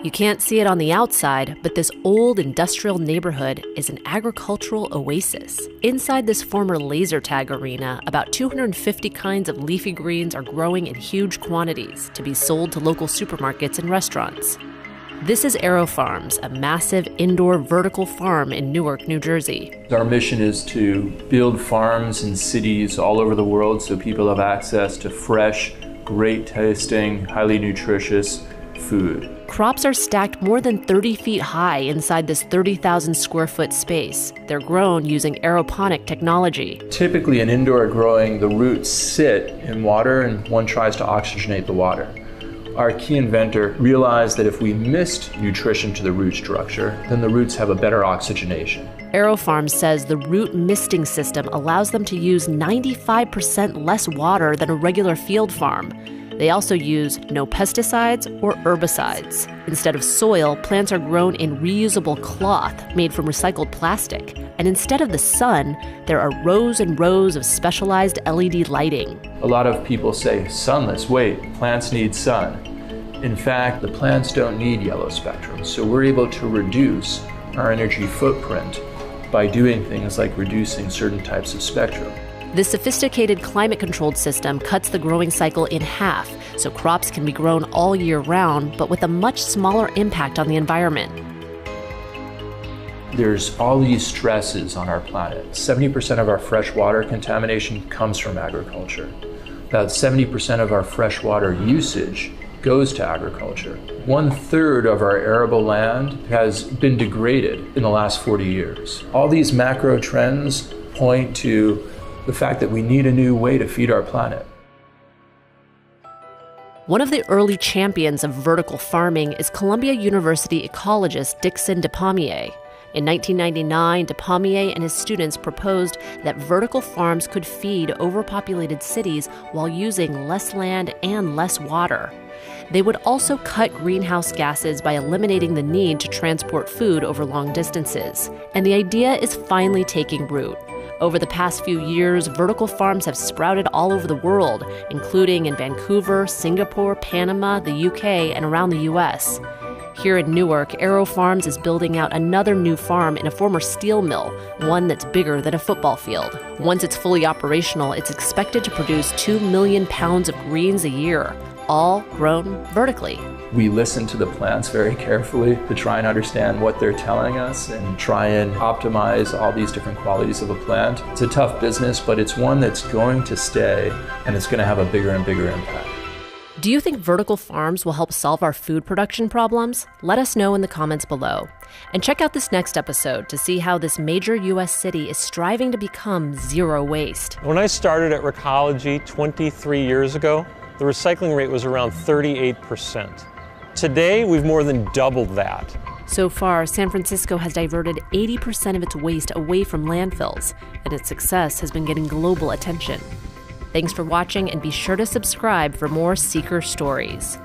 You can't see it on the outside, but this old industrial neighborhood is an agricultural oasis. Inside this former laser tag arena, about 250 kinds of leafy greens are growing in huge quantities to be sold to local supermarkets and restaurants. This is AeroFarms, a massive indoor vertical farm in Newark, New Jersey. Our mission is to build farms in cities all over the world so people have access to fresh, great tasting, highly nutritious food. Crops are stacked more than 30 feet high inside this 30,000 square foot space. They're grown using aeroponic technology. Typically in indoor growing, the roots sit in water and one tries to oxygenate the water. Our key inventor realized that if we missed nutrition to the root structure, then the roots have a better oxygenation. AeroFarms says the root misting system allows them to use 95% less water than a regular field farm. They also use no pesticides or herbicides. Instead of soil, plants are grown in reusable cloth made from recycled plastic. And instead of the sun, there are rows and rows of specialized LED lighting. A lot of people say, sunless, wait, plants need sun. In fact, the plants don't need yellow spectrum, so we're able to reduce our energy footprint by doing things like reducing certain types of spectrum. This sophisticated climate-controlled system cuts the growing cycle in half, so crops can be grown all year round, but with a much smaller impact on the environment. There's all these stresses on our planet. 70% of our freshwater contamination comes from agriculture. About 70% of our freshwater usage goes to agriculture. 1/3 of our arable land has been degraded in the last 40 years. All these macro trends point to the fact that we need a new way to feed our planet. One of the early champions of vertical farming is Columbia University ecologist Dickson Despommier. In 1999, Despommier and his students proposed that vertical farms could feed overpopulated cities while using less land and less water. They would also cut greenhouse gases by eliminating the need to transport food over long distances. And the idea is finally taking root. Over the past few years, vertical farms have sprouted all over the world, including in Vancouver, Singapore, Panama, the UK, and around the US. Here in Newark, AeroFarms is building out another new farm in a former steel mill, one that's bigger than a football field. Once it's fully operational, it's expected to produce 2 million pounds of greens a year, all grown vertically. We listen to the plants very carefully to try and understand what they're telling us and try and optimize all these different qualities of a plant. It's a tough business, but it's one that's going to stay and it's going to have a bigger and bigger impact. Do you think vertical farms will help solve our food production problems? Let us know in the comments below. And check out this next episode to see how this major U.S. city is striving to become zero waste. When I started at Recology 23 years ago, the recycling rate was around 38%. Today, we've more than doubled that. So far, San Francisco has diverted 80% of its waste away from landfills, and its success has been getting global attention. Thanks for watching, and be sure to subscribe for more Seeker stories.